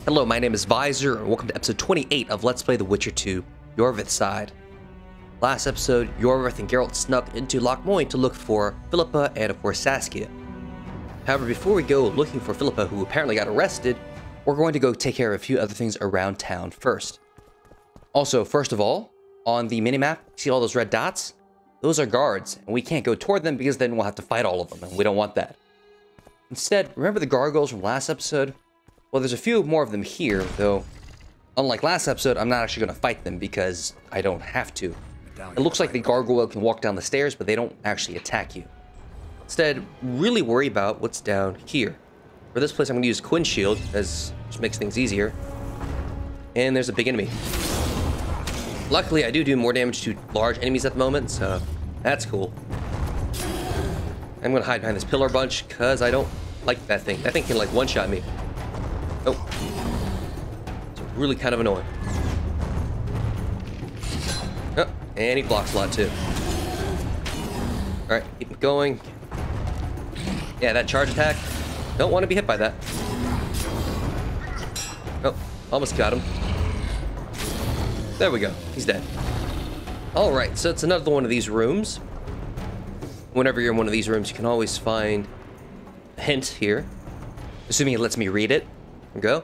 Hello, my name is Visor, and welcome to episode 28 of Let's Play The Witcher 2, Iorveth's Side. Last episode, Iorveth and Geralt snuck into Loc Muinne to look for Philippa and, of course, Saskia. However, before we go looking for Philippa, who apparently got arrested, we're going to go take care of a few other things around town first. Also, first of all, on the minimap, see all those red dots? Those are guards, and we can't go toward them because then we'll have to fight all of them, and we don't want that. Instead, remember the gargoyles from last episode? Well, there's a few more of them here, though, unlike last episode, I'm not actually going to fight them because I don't have to. It looks like the gargoyle can walk down the stairs, but they don't actually attack you. Instead, really worry about what's down here. For this place, I'm going to use Quinn Shield, as just makes things easier. And there's a big enemy. Luckily, I do more damage to large enemies at the moment, so that's cool. I'm going to hide behind this pillar bunch, because I don't like that thing. That thing can, like, one-shot me. Oh. It's really kind of annoying. Oh, and he blocks a lot, too. Alright, keep it going. Yeah, that charge attack. Don't want to be hit by that. Oh, almost got him. There we go. He's dead. Alright, so it's another one of these rooms. Whenever you're in one of these rooms, you can always find a hint here. Assuming it lets me read it. Here we go.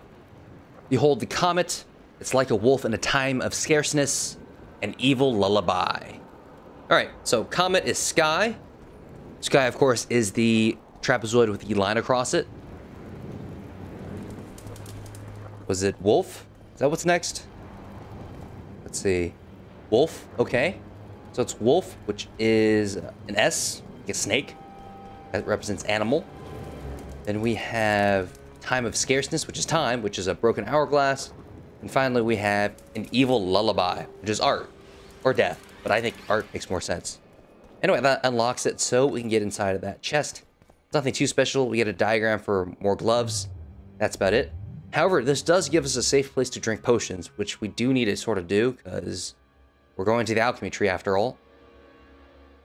Behold the comet. It's like a wolf in a time of scarceness. An evil lullaby. Alright, so comet is sky. Sky, of course, is the trapezoid with the line across it. Was it wolf? Is that what's next? Let's see. Wolf, okay. So it's wolf, which is an S, like a snake. That represents animal. Then we have time of scarceness, which is time, which is a broken hourglass. And finally, we have an evil lullaby, which is art, or death. But I think art makes more sense. Anyway, that unlocks it, so we can get inside of that chest. It's nothing too special. We get a diagram for more gloves. That's about it. However, this does give us a safe place to drink potions, which we do need to sort of do, because we're going to the alchemy tree after all.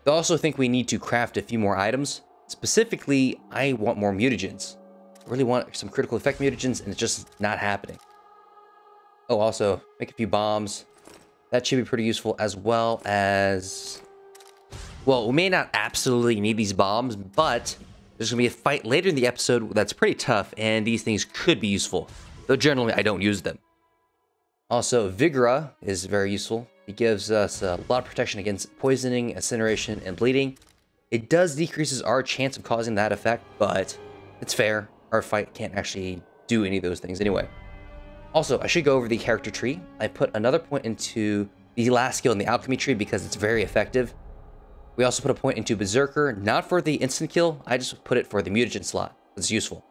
I also think we need to craft a few more items. Specifically, I want more mutagens. I really want some critical effect mutagens, and it's just not happening. Oh, also, make a few bombs. That should be pretty useful, as well as... Well, we may not absolutely need these bombs, but there's going to be a fight later in the episode that's pretty tough, and these things could be useful. Though generally, I don't use them. Also, Vigora is very useful. It gives us a lot of protection against poisoning, incineration, and bleeding. It does decreases our chance of causing that effect, but it's fair. Our fight can't actually do any of those things anyway. Also, I should go over the character tree. I put another point into the last skill in the alchemy tree because it's very effective. We also put a point into Berserker, not for the instant kill. I just put it for the mutagen slot. It's useful.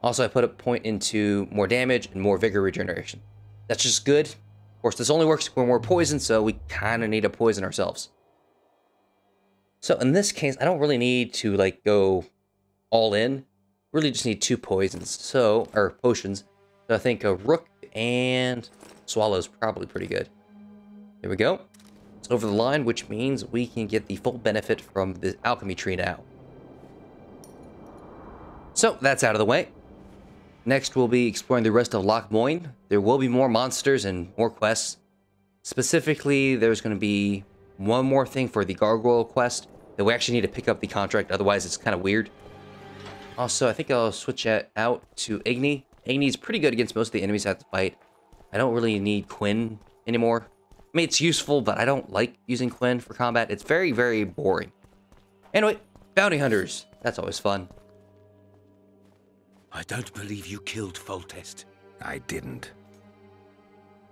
Also, I put a point into more damage and more vigor regeneration. That's just good. Of course, this only works when we're poisoned, so we kind of need to poison ourselves. So in this case, I don't really need to like go all in. Really just need 2 poisons, or potions. So I think a rook and swallow is probably pretty good. Here we go. It's over the line, which means we can get the full benefit from the alchemy tree now. So that's out of the way. Next, we'll be exploring the rest of Loc Muinne. There will be more monsters and more quests. Specifically, there's going to be one more thing for the gargoyle quest that we actually need to pick up the contract, otherwise it's kind of weird. Also, I think I'll switch it out to Igni. Igni's pretty good against most of the enemies I have to fight. I don't really need Quinn anymore. I mean, it's useful, but I don't like using Quinn for combat. It's very, very boring. Anyway, bounty hunters. That's always fun. I don't believe you killed Foltest. I didn't.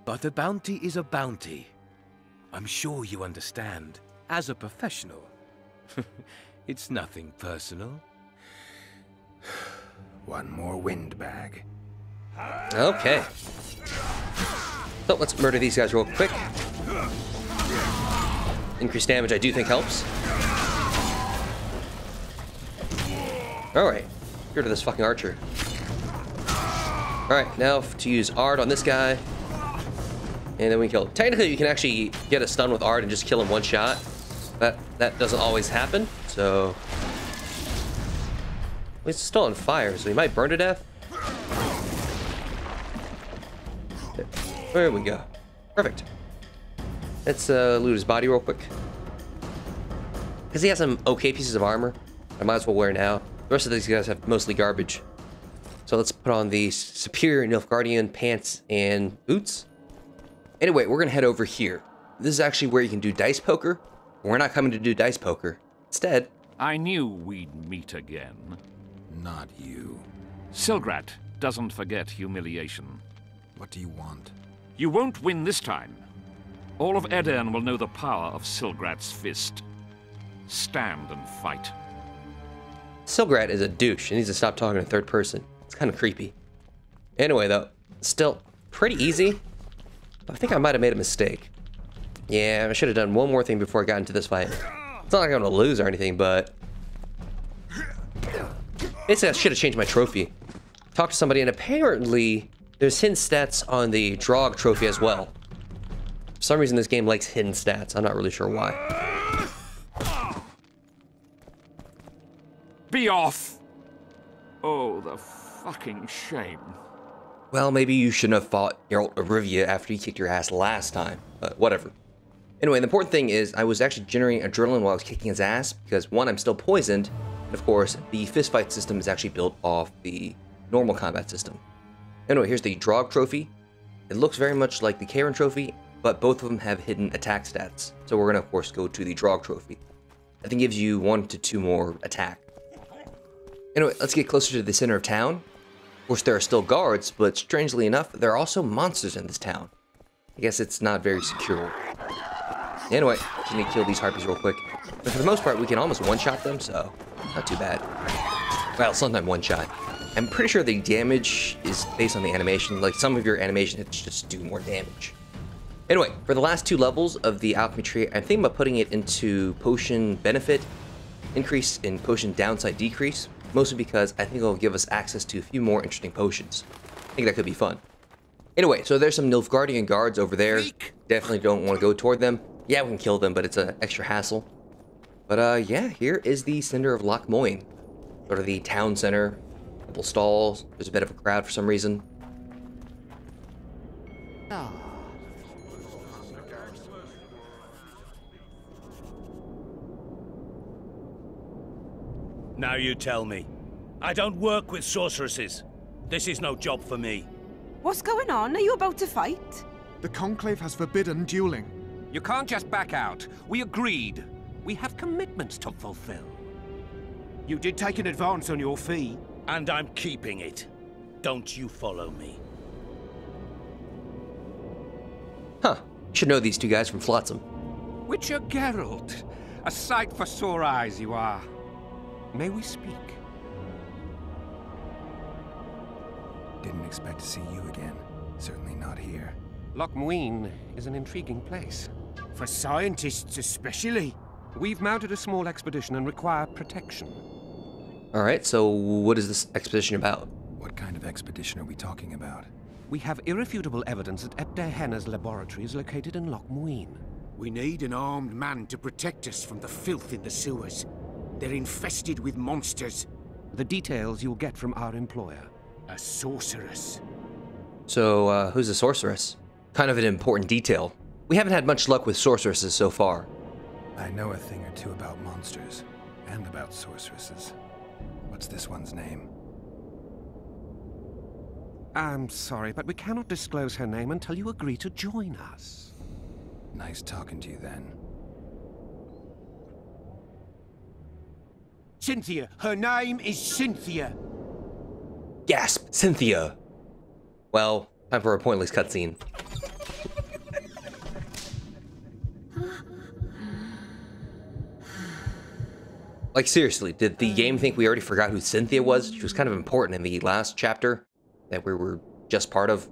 But a bounty is a bounty. I'm sure you understand. As a professional. It's nothing personal. One more windbag. Okay. So let's murder these guys real quick. Increased damage I do think helps. Alright. Get rid of this fucking archer. Alright, now to use Ard on this guy. And then we kill him. Technically, you can actually get a stun with Ard and just kill him one shot. But that doesn't always happen, so... It's still on fire, so he might burn to death. There we go. Perfect. Let's loot his body real quick. Because he has some okay pieces of armor. I might as well wear now. The rest of these guys have mostly garbage. So let's put on the superior Nilfgaardian pants and boots. Anyway, we're going to head over here. This is actually where you can do dice poker. We're not coming to do dice poker. Instead... I knew we'd meet again. Not you. Silgrat doesn't forget humiliation. What do you want? You won't win this time. All of Edern will know the power of Silgrat's fist. Stand and fight. Silgrat is a douche. He needs to stop talking in third person. It's kind of creepy. Anyway, though, still pretty easy. I think I might have made a mistake. Yeah, I should have done one more thing before I got into this fight. It's not like I'm going to lose or anything, but... basically, I should have changed my trophy. Talked to somebody, and apparently, there's hidden stats on the Drog trophy as well. For some reason, this game likes hidden stats. I'm not really sure why. Be off! Oh, the fucking shame. Well, maybe you shouldn't have fought Geralt of Rivia after he kicked your ass last time. But whatever. Anyway, the important thing is I was actually generating adrenaline while I was kicking his ass because, one, I'm still poisoned, and of course, the fistfight system is actually built off the normal combat system. Anyway, here's the Drog trophy. It looks very much like the Karen trophy, but both of them have hidden attack stats. So we're going to, of course, go to the Drog trophy. I think it gives you 1 to 2 more attack. Anyway, let's get closer to the center of town. Of course, there are still guards, but strangely enough, there are also monsters in this town. I guess it's not very secure. Anyway, just need to kill these harpies real quick. But for the most part, we can almost one-shot them, so not too bad. Well, sometimes one-shot. I'm pretty sure the damage is based on the animation. Like, some of your animation hits just do more damage. Anyway, for the last 2 levels of the alchemy tree, I'm thinking about putting it into potion benefit, increase in potion downside decrease, mostly because I think it'll give us access to a few more interesting potions. I think that could be fun. Anyway, so there's some Nilfgaardian guards over there. Definitely don't want to go toward them. Yeah, we can kill them, but it's an extra hassle. But yeah, here is the center of Loc Muinne. Sort of the town center. A couple stalls. There's a bit of a crowd for some reason. Now you tell me. I don't work with sorceresses. This is no job for me. What's going on? Are you about to fight? The Conclave has forbidden dueling. You can't just back out. We agreed. We have commitments to fulfill. You did take an advance on your fee. And I'm keeping it. Don't you follow me. Huh. Should know these 2 guys from Flotsam. Witcher Geralt. A sight for sore eyes you are. May we speak? Didn't expect to see you again. Certainly not here. Loc Muinne is an intriguing place. For scientists especially. We've mounted a small expedition and require protection. Alright, so what is this expedition about? What kind of expedition are we talking about? We have irrefutable evidence that Ebder Henna's laboratory is located in Loc Muinne. We need an armed man to protect us from the filth in the sewers. They're infested with monsters. The details you'll get from our employer. A sorceress. So, who's a sorceress? Kind of an important detail. We haven't had much luck with sorceresses so far. I know a thing or 2 about monsters, and about sorceresses. What's this one's name? I'm sorry, but we cannot disclose her name until you agree to join us. Nice talking to you then. Cynthia. Her name is Cynthia. Gasp! Cynthia! Well, time for a pointless cutscene. Like, seriously, did the game think we already forgot who Cynthia was? She was kind of important in the last chapter that we were just part of.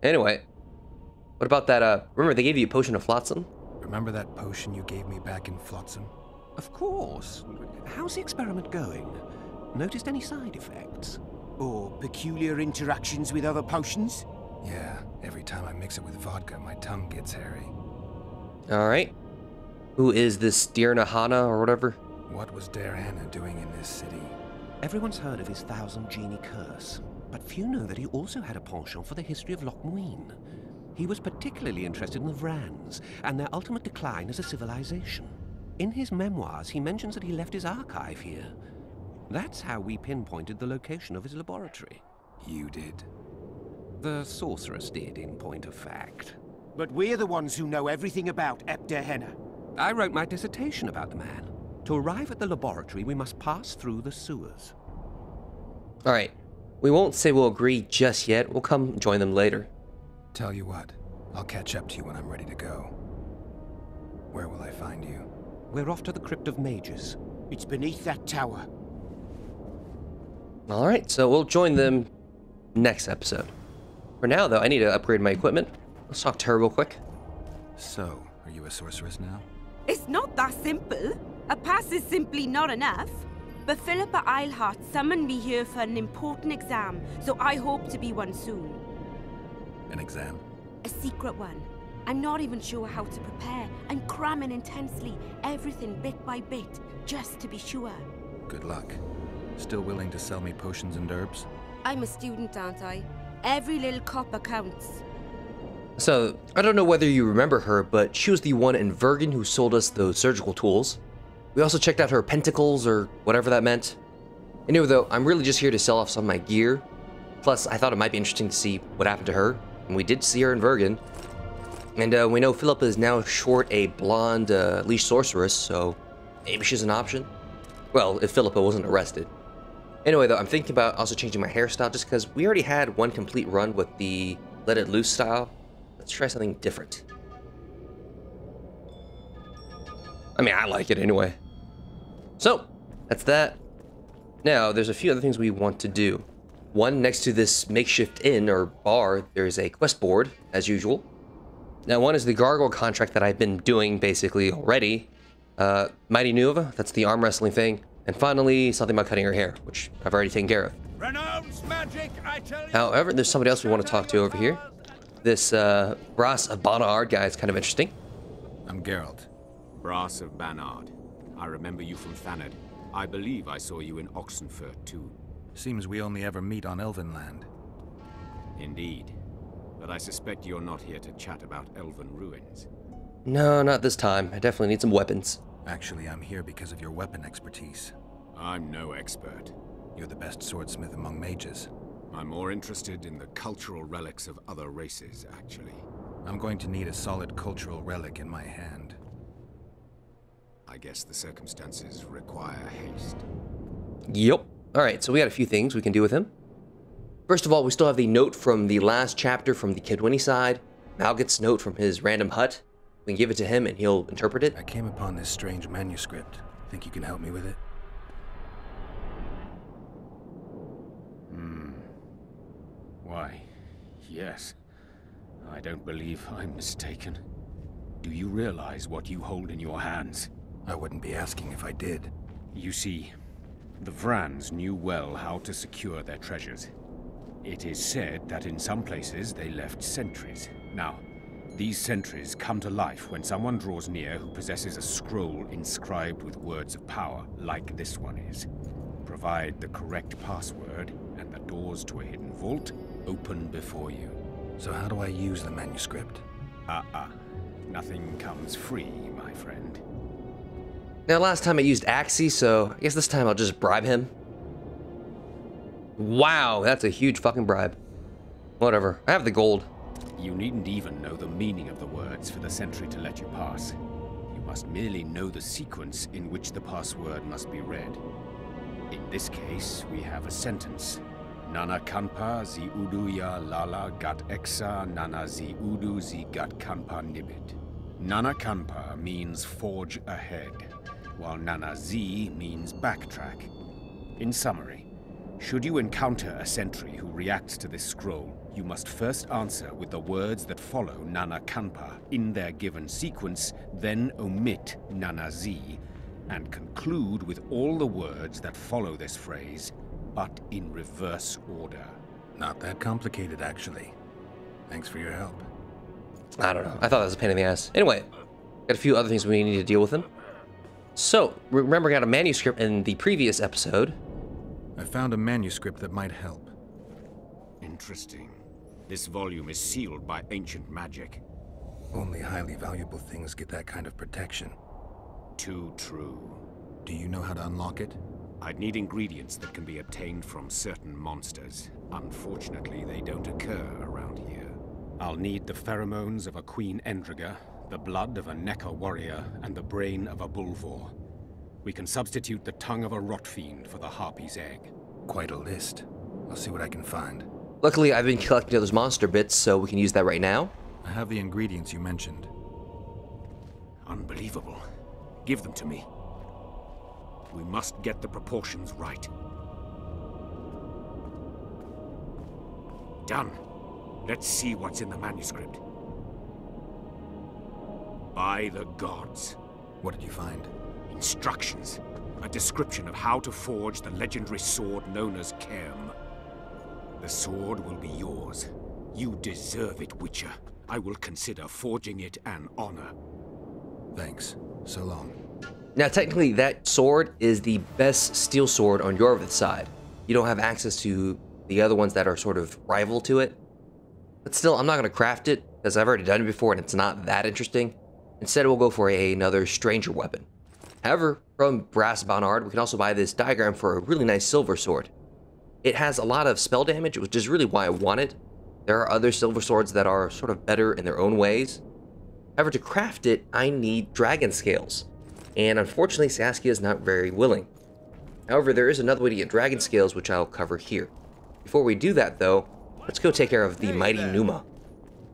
Anyway, what about that, remember they gave you a potion of Flotsam? Remember that potion you gave me back in Flotsam? Of course. How's the experiment going? Noticed any side effects? Or peculiar interactions with other potions? Yeah, every time I mix it with vodka, my tongue gets hairy. Alright. Who is this Dirna Hana or whatever? What was Derhana doing in this city? Everyone's heard of his 1,000 genie curse. But few know that he also had a penchant for the history of Loc Muinne. He was particularly interested in the Vrans and their ultimate decline as a civilization. In his memoirs, he mentions that he left his archive here. That's how we pinpointed the location of his laboratory. You did? The sorceress did, in point of fact. But we're the ones who know everything about Henna. I wrote my dissertation about the man. To arrive at the laboratory, we must pass through the sewers. Alright. We won't say we'll agree just yet. We'll come join them later. Tell you what, I'll catch up to you when I'm ready to go. Where will I find you? We're off to the Crypt of Mages. It's beneath that tower. Alright, so we'll join them next episode. For now, though, I need to upgrade my equipment. Let's talk to her real quick. So, are you a sorceress now? It's not that simple. A pass is simply not enough. But Philippa Eilhart summoned me here for an important exam, so I hope to be one soon. An exam? A secret one. I'm not even sure how to prepare. I'm cramming intensely, everything bit by bit, just to be sure. Good luck. Still willing to sell me potions and herbs? I'm a student, aren't I? Every little copper counts. So, I don't know whether you remember her, but she was the one in Vergen who sold us those surgical tools. We also checked out her pentacles, or whatever that meant. Anyway though, I'm really just here to sell off some of my gear. Plus, I thought it might be interesting to see what happened to her. And we did see her in Vergen. And we know Philippa is now short a blonde leash sorceress, so maybe she's an option. Well, if Philippa wasn't arrested. Anyway though, I'm thinking about also changing my hairstyle just because we already had one complete run with the Let It Loose style. Let's try something different. I mean, I like it anyway. So, that's that. Now, there's a few other things we want to do. One, next to this makeshift inn or bar, there's a quest board, as usual. Now, one is the gargoyle contract that I've been doing basically already. Mighty Nuva, that's the arm wrestling thing. And finally, something about cutting her hair, which I've already taken care of. Renounce magic, I tell you. However, there's somebody else we want to talk to over here. This Brass of Banard guy is kind of interesting. I'm Geralt. Brass of Banard. I remember you from Thanedd. I believe I saw you in Oxenfurt, too. Seems we only ever meet on Elven land. Indeed. But I suspect you're not here to chat about Elven ruins. No, not this time. I definitely need some weapons. Actually, I'm here because of your weapon expertise. I'm no expert. You're the best swordsmith among mages. I'm more interested in the cultural relics of other races, actually. I'm going to need a solid cultural relic in my hand. I guess the circumstances require haste. Yep. Alright, so we got a few things we can do with him. First of all, we still have the note from the last chapter from the Kidwinny side. Malget's note from his random hut. We can give it to him and he'll interpret it. I came upon this strange manuscript. Think you can help me with it? Why, yes. I don't believe I'm mistaken. Do you realize what you hold in your hands? I wouldn't be asking if I did. You see, the Vrans knew well how to secure their treasures. It is said that in some places they left sentries. Now, these sentries come to life when someone draws near who possesses a scroll inscribed with words of power, like this one is. Provide the correct password, and the doors to a hidden vault open before you. So how do I use the manuscript? Nothing comes free, my friend. Now, last time I used Axie, so I guess this time I'll just bribe him. Wow, that's a huge fucking bribe. Whatever, I have the gold. You needn't even know the meaning of the words for the sentry to let you pass. You must merely know the sequence in which the password must be read. In this case, we have a sentence. Nana kanpa zi udu ya lala gat exa nana zi udu zi gat kanpa nibit. Nana kanpa means forge ahead, while nana zi means backtrack. In summary, should you encounter a sentry who reacts to this scroll, you must first answer with the words that follow Nana Kanpa in their given sequence, then omit Nana Zi, and conclude with all the words that follow this phrase, but in reverse order. Not that complicated, actually. Thanks for your help. I don't know. I thought that was a pain in the ass. Anyway, got a few other things we need to deal with him. So, remember I got a manuscript in the previous episode. I found a manuscript that might help. Interesting. This volume is sealed by ancient magic. Only highly valuable things get that kind of protection. Too true. Do you know how to unlock it? I'd need ingredients that can be obtained from certain monsters. Unfortunately, they don't occur around here. I'll need the pheromones of a Queen Endriga, the blood of a Necker warrior, and the brain of a Bulvor. We can substitute the tongue of a rot fiend for the harpy's egg. Quite a list. I'll see what I can find. Luckily, I've been collecting those monster bits, so we can use that right now. I have the ingredients you mentioned. Unbelievable. Give them to me. We must get the proportions right. Done. Let's see what's in the manuscript. By the gods. What did you find? Instructions. A description of how to forge the legendary sword known as Cairn. The sword will be yours. You deserve it, Witcher. I will consider forging it an honor. Thanks. So long. Now, technically, that sword is the best steel sword on Iorveth's side. You don't have access to the other ones that are sort of rival to it. But still, I'm not going to craft it, because I've already done it before and it's not that interesting. Instead, we'll go for another stranger weapon. However, from Brass Bonard, we can also buy this diagram for a really nice silver sword. It has a lot of spell damage, which is really why I want it. There are other silver swords that are sort of better in their own ways. However, to craft it, I need dragon scales. And unfortunately, Saskia is not very willing. However, there is another way to get dragon scales, which I'll cover here. Before we do that, though, let's go take care of the mighty Numa.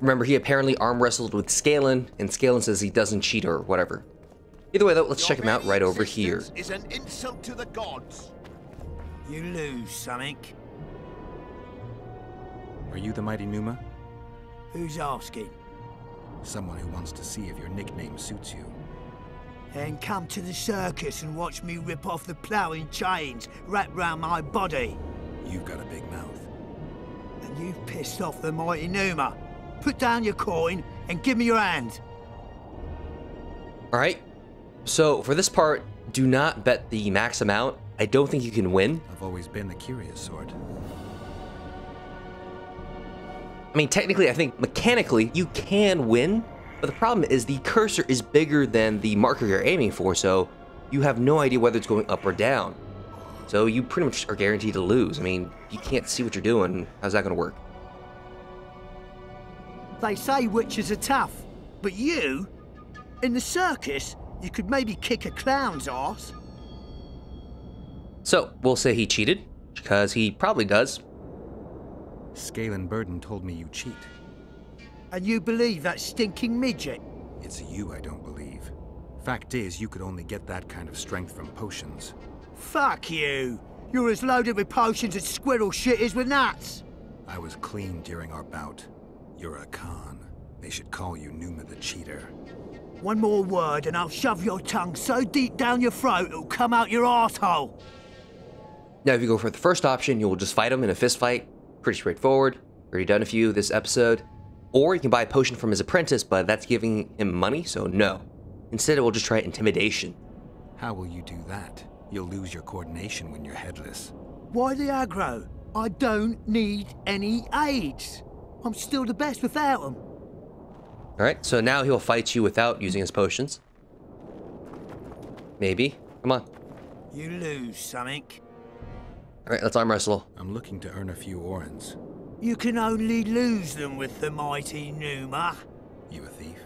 Remember, he apparently arm wrestled with Scalen, and Scalen says he doesn't cheat or whatever. Either way, though, let's check him out right over here. Is an insult to the gods. You lose something. Are you the mighty Numa? Who's asking? Someone who wants to see if your nickname suits you. Then come to the circus and watch me rip off the ploughing chains wrapped round my body. You've got a big mouth. And you've pissed off the mighty Numa. Put down your coin and give me your hand. Alright, so for this part, do not bet the max amount. I don't think you can win. I've always been the curious sort. I mean, technically, I think mechanically, you can win. But the problem is the cursor is bigger than the marker you're aiming for, so you have no idea whether it's going up or down. So you pretty much are guaranteed to lose. I mean, you can't see what you're doing. How's that going to work? They say witches are tough, but you, in the circus, you could maybe kick a clown's ass. So, we'll say he cheated, because he probably does. Scalen Burden told me you cheat. And you believe that stinking midget? It's you I don't believe. Fact is, you could only get that kind of strength from potions. Fuck you! You're as loaded with potions as squirrel shit is with nuts! I was clean during our bout. You're a con. They should call you Numa the Cheater. One more word and I'll shove your tongue so deep down your throat it'll come out your asshole. Now, if you go for the first option, you will just fight him in a fist fight. Pretty straightforward. Already done a few this episode. Or you can buy a potion from his apprentice, but that's giving him money, so no. Instead, we'll just try intimidation. How will you do that? You'll lose your coordination when you're headless. Why the aggro? I don't need any aids. I'm still the best without them. Alright, so now he'll fight you without using his potions. Maybe. Come on. You lose something. Alright, let's arm wrestle. I'm looking to earn a few orens. You can only lose them with the mighty Numa. You a thief?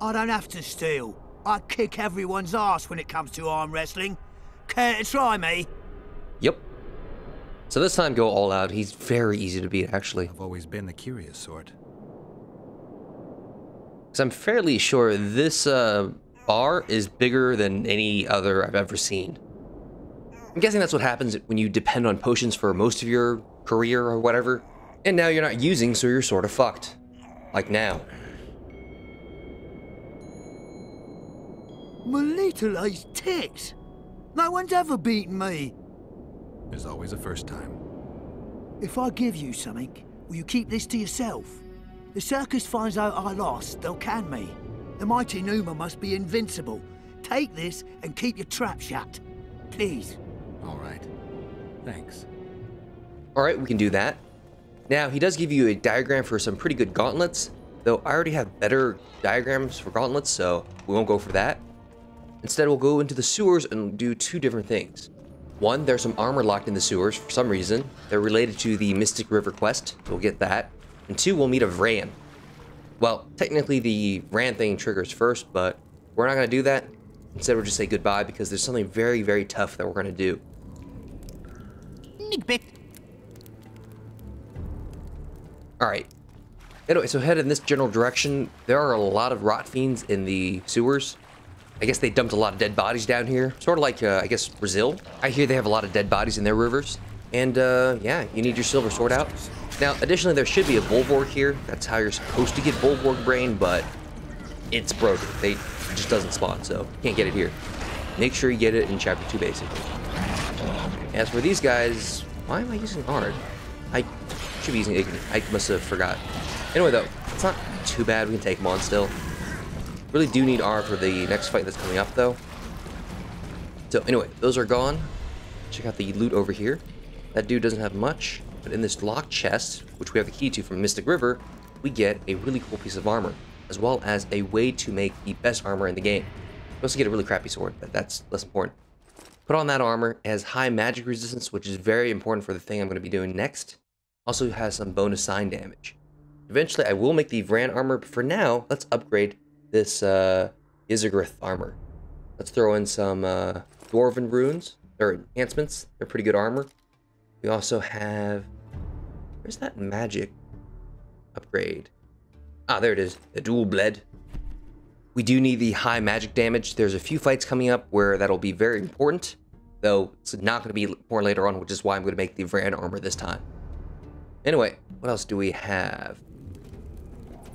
I don't have to steal. I kick everyone's ass when it comes to arm wrestling. Care to try me? Yep. So this time, go all out. He's very easy to beat, actually. I've always been the curious sort. Because I'm fairly sure this bar is bigger than any other I've ever seen. I'm guessing that's what happens when you depend on potions for most of your career or whatever. And now you're not using, so you're sort of fucked. Like now. My little ace ticks. No one's ever beaten me. There's always a first time. If I give you something, will you keep this to yourself? The circus finds out I lost, they'll can me. The mighty Numa must be invincible. Take this and keep your trap shut. Please. All right. Thanks. Alright, we can do that. Now, he does give you a diagram for some pretty good gauntlets, though I already have better diagrams for gauntlets, so we won't go for that. Instead, we'll go into the sewers and do two different things. One, there's some armor locked in the sewers for some reason. They're related to the Mystic River quest, so we'll get that. And two, we'll meet a Vran. Well, technically the Vran thing triggers first, but we're not going to do that. Instead, we'll just say goodbye because there's something very, very tough that we're going to do. Alright. Anyway, so head in this general direction. There are a lot of rot fiends in the sewers. I guess they dumped a lot of dead bodies down here. Sort of like, I guess, Brazil. I hear they have a lot of dead bodies in their rivers. And, yeah, you need your silver sword out. Now, additionally, there should be a Volvorg here. That's how you're supposed to get Volvorg Brain, but it's broken. It just doesn't spawn, so you can't get it here. Make sure you get it in Chapter 2, basically. As for these guys, why am I using hard? I should be using Igni. I must have forgot. Anyway, though, it's not too bad. We can take them on still. Really do need armor for the next fight that's coming up, though. So, anyway, those are gone. Check out the loot over here. That dude doesn't have much, but in this locked chest, which we have the key to from Mystic River, we get a really cool piece of armor, as well as a way to make the best armor in the game. We also get a really crappy sword, but that's less important. Put on that armor. It has high magic resistance, which is very important for the thing I'm going to be doing next. Also has some bonus sign damage. Eventually, I will make the Vran armor, but for now, let's upgrade this Iorveth armor. Let's throw in some Dwarven runes, or enhancements. They're pretty good armor. We also have... Where's that magic upgrade? Ah, there it is. The dual bled. We do need the high magic damage. There's a few fights coming up where that'll be very important, though it's not going to be important later on, which is why I'm going to make the Vran armor this time. Anyway, what else do we have?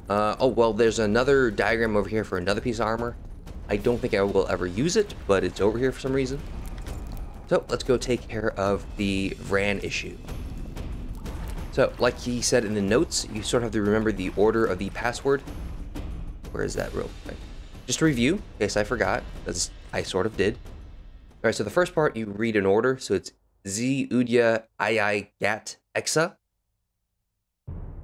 Oh, well, there's another diagram over here for another piece of armor. I don't think I will ever use it, but it's over here for some reason. So, let's go take care of the Vran issue. So, like he said in the notes, you sort of have to remember the order of the password. Where is that real quick? Just to review, in case I forgot, as I sort of did. Alright, so the first part you read in order, so it's Z, Udya, II, Gat, Exa.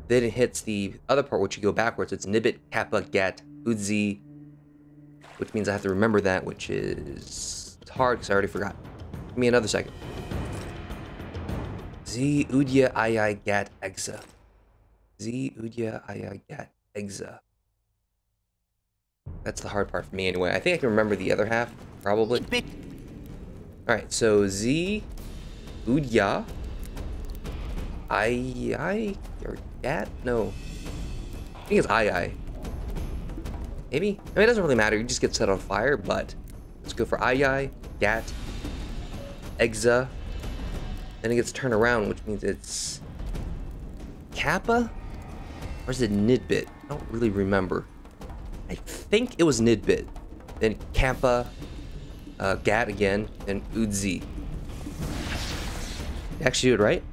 Then it hits the other part, which you go backwards. It's Nibit, Kappa, Gat, Udzi, which means I have to remember that, which is hard because I already forgot. Give me another second. Z, Udya, II, Gat, Exa. Z, Udya, II, Gat, Exa. That's the hard part for me anyway. I think I can remember the other half, probably. Alright, so Z, Udya, II, or Gat? No. I think it's II. Maybe? I mean, it doesn't really matter. You just get set on fire, but let's go for II, Gat, Exa. Then it gets turned around, which means it's Kappa? Or is it Nidbit? I don't really remember. I think it was Nidbit. Then Kappa, Gat again, and Udzi. Actually, did it right?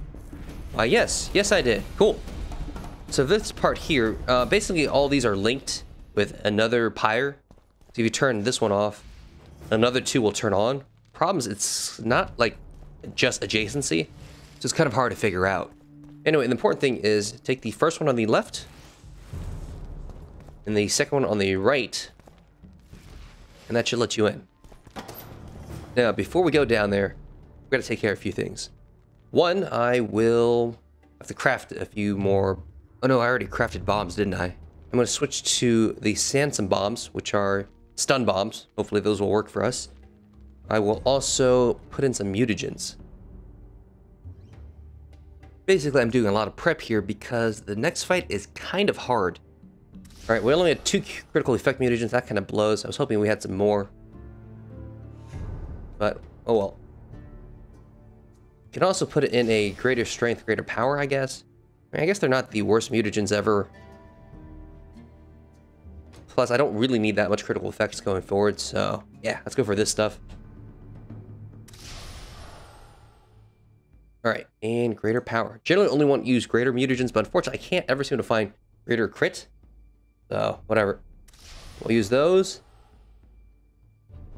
Yes. Yes, I did. Cool. So this part here, basically all these are linked with another pyre. So if you turn this one off, another two will turn on. Problem is, it's not like just adjacency, so it's kind of hard to figure out. Anyway, the important thing is take the first one on the left, and the second one on the right, and that should let you in. Now, before we go down there, we've got to take care of a few things. One, I will have to craft a few more... Oh no, I already crafted bombs, didn't I? I'm going to switch to the Sansom bombs, which are stun bombs. Hopefully those will work for us. I will also put in some mutagens. Basically, I'm doing a lot of prep here because the next fight is kind of hard. Alright, we only had 2 critical effect mutagens. That kind of blows. I was hoping we had some more. But, oh well. You can also put it in a greater strength, greater power, I guess. I mean, I guess they're not the worst mutagens ever. Plus, I don't really need that much critical effects going forward, so yeah, let's go for this stuff. Alright, and greater power. Generally only want to use greater mutagens, but unfortunately I can't ever seem to find greater crit. So, whatever. We'll use those.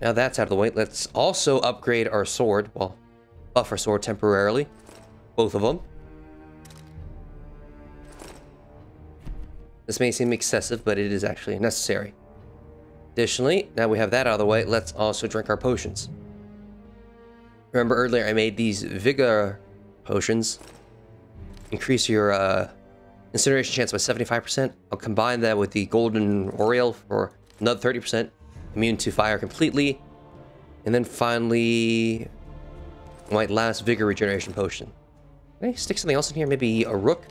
Now that's out of the way. Let's also upgrade our sword. Well, buff our sword temporarily. Both of them. This may seem excessive, but it is actually necessary. Additionally, now we have that out of the way, let's also drink our potions. Remember earlier I made these vigor potions. Increase your incineration chance by 75%. I'll combine that with the golden oriole for another 30%. Immune to fire completely. And then finally, my last vigor regeneration potion. Can I stick something else in here? Maybe a rook?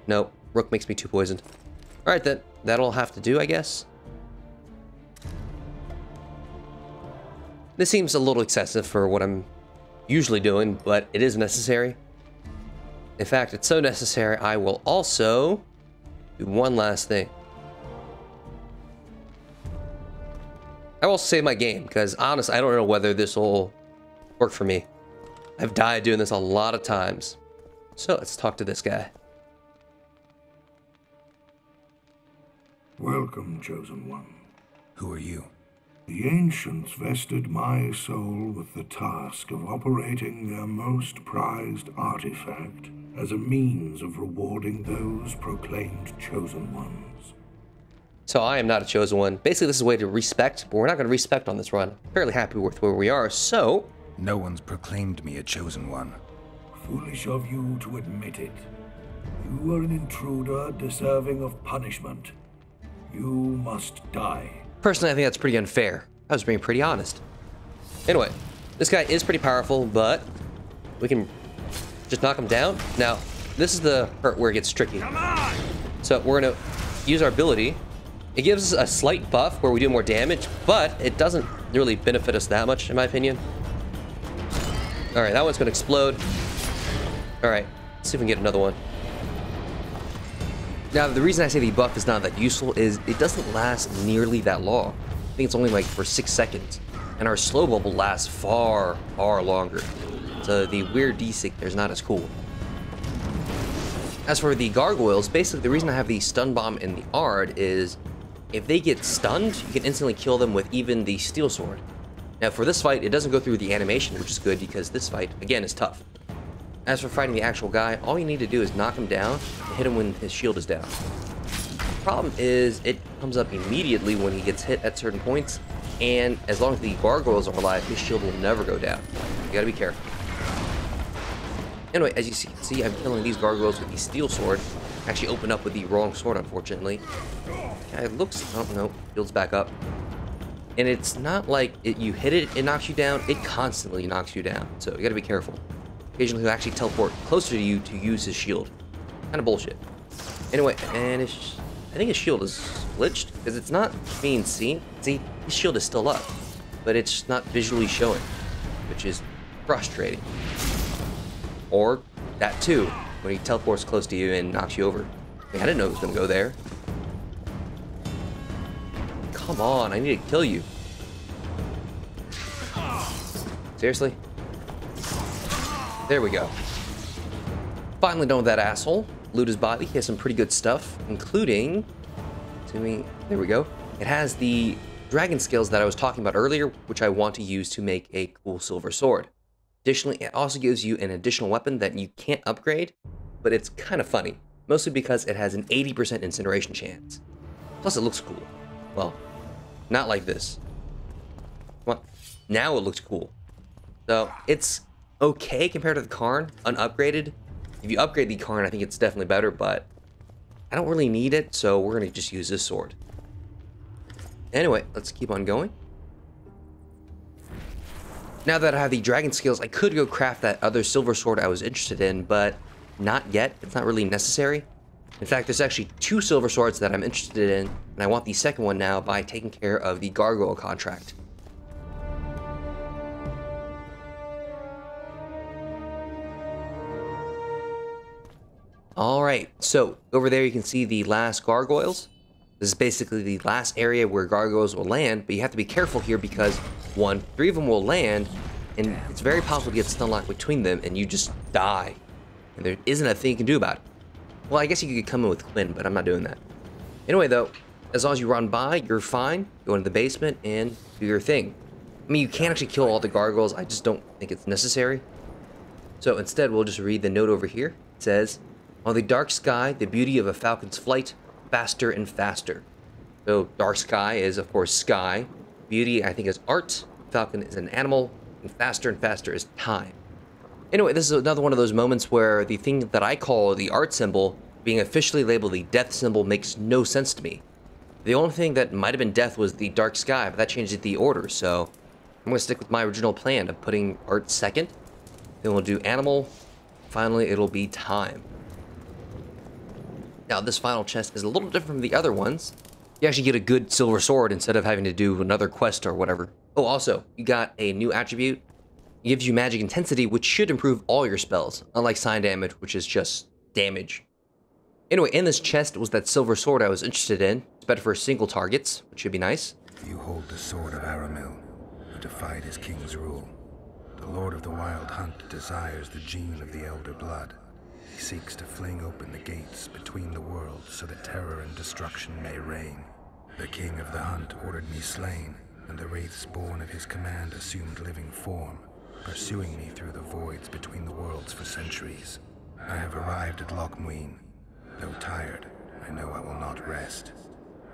No, rook makes me too poisoned. Alright then, that'll have to do, I guess. This seems a little excessive for what I'm usually doing, but it is necessary. In fact, it's so necessary, I will also do one last thing. I will save my game, because honestly, I don't know whether this will work for me. I've died doing this a lot of times. So let's talk to this guy. Welcome, Chosen One. Who are you? The Ancients vested my soul with the task of operating their most prized artifact as a means of rewarding those proclaimed Chosen Ones. So I am not a Chosen One. Basically, this is a way to respect, but we're not going to respect on this run. I'm fairly happy with where we are, so... No one's proclaimed me a Chosen One. Foolish of you to admit it. You are an intruder deserving of punishment. You must die. Personally, I think that's pretty unfair. I was being pretty honest. Anyway, this guy is pretty powerful, but we can just knock him down. Now, this is the part where it gets tricky. Come on! So we're going to use our ability. It gives us a slight buff where we do more damage, but it doesn't really benefit us that much, in my opinion. All right, that one's going to explode. All right, let's see if we can get another one. Now, the reason I say the buff is not that useful is it doesn't last nearly that long. I think it's only like for 6 seconds. And our slow bubble lasts far, far longer. So the weird D-Sync there's not as cool. As for the gargoyles, basically the reason I have the stun bomb in the Ard is if they get stunned, you can instantly kill them with even the steel sword. Now for this fight, it doesn't go through the animation, which is good because this fight, again, is tough. As for fighting the actual guy, all you need to do is knock him down and hit him when his shield is down. The problem is it comes up immediately when he gets hit at certain points, and as long as the gargoyles are alive, his shield will never go down. You gotta be careful. Anyway, as you see, I'm killing these gargoyles with the steel sword. Actually opened up with the wrong sword, unfortunately. Yeah, it looks, oh no, shield's back up. And it's not like you hit it, it knocks you down, it constantly knocks you down. So you gotta be careful. Occasionally he'll actually teleport closer to you to use his shield. Kind of bullshit. Anyway, and I think his shield is glitched because it's not being seen. See, his shield is still up, but it's not visually showing, which is frustrating. Or that too, when he teleports close to you and knocks you over. I mean, I didn't know it was gonna go there. Come on, I need to kill you. Seriously? There we go. Finally done with that asshole. Loot his body. He has some pretty good stuff, including... There we go. It has the dragon skills that I was talking about earlier, which I want to use to make a cool silver sword. Additionally, it also gives you an additional weapon that you can't upgrade, but it's kind of funny. Mostly because it has an 80% incineration chance. Plus it looks cool. Well, not like this. Well, now it looks cool. So, it's okay compared to the Karn, unupgraded. If you upgrade the Karn, I think it's definitely better, but I don't really need it, so we're gonna just use this sword. Anyway, let's keep on going. Now that I have the dragon skills, I could go craft that other silver sword I was interested in, but not yet. It's not really necessary. In fact, there's actually 2 silver swords that I'm interested in, and I want the second one now by taking care of the gargoyle contract. Alright, so over there you can see the last gargoyles. This is basically the last area where gargoyles will land, but you have to be careful here because, 1, 3 of them will land, and it's very possible to get stun locked between them and you just die. And there isn't a thing you can do about it. Well, I guess you could come in with Quinn, but I'm not doing that. Anyway though, as long as you run by, you're fine. Go into the basement and do your thing. I mean, you can actually kill all the gargoyles, I just don't think it's necessary. So instead, we'll just read the note over here. It says, "On the dark sky, the beauty of a falcon's flight, faster and faster. So dark sky is, of course, sky. Beauty, I think, is art. Falcon is an animal. And faster is time. Anyway, this is another one of those moments where the thing that I call the art symbol being officially labeled the death symbol makes no sense to me. The only thing that might have been death was the dark sky, but that changed the order, so I'm going to stick with my original plan of putting art second. Then we'll do animal. Finally, it'll be time. Now, this final chest is a little different from the other ones. You actually get a good silver sword instead of having to do another quest or whatever. Oh, also, you got a new attribute. It gives you magic intensity, which should improve all your spells, unlike sign damage, which is just damage. Anyway, in this chest was that silver sword I was interested in. It's better for single targets, which should be nice. You hold the sword of Aramil, who defied his king's rule. The Lord of the Wild Hunt desires the gene of the Elder Blood. He seeks to fling open the gates between the worlds so that terror and destruction may reign. The King of the Hunt ordered me slain, and the wraiths born of his command assumed living form, pursuing me through the voids between the worlds for centuries. I have arrived at Loc Muinne. Though tired, I know I will not rest.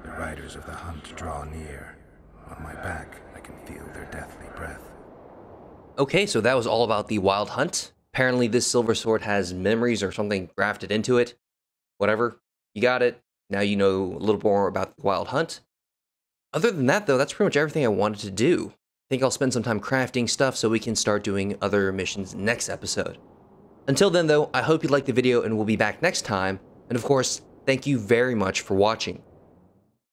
The riders of the hunt draw near. On my back, I can feel their deathly breath. Okay, so that was all about the Wild Hunt. Apparently this silver sword has memories or something grafted into it. Whatever. You got it. Now you know a little more about the Wild Hunt. Other than that, though, that's pretty much everything I wanted to do. I think I'll spend some time crafting stuff so we can start doing other missions next episode. Until then, though, I hope you liked the video and we'll be back next time. And of course, thank you very much for watching.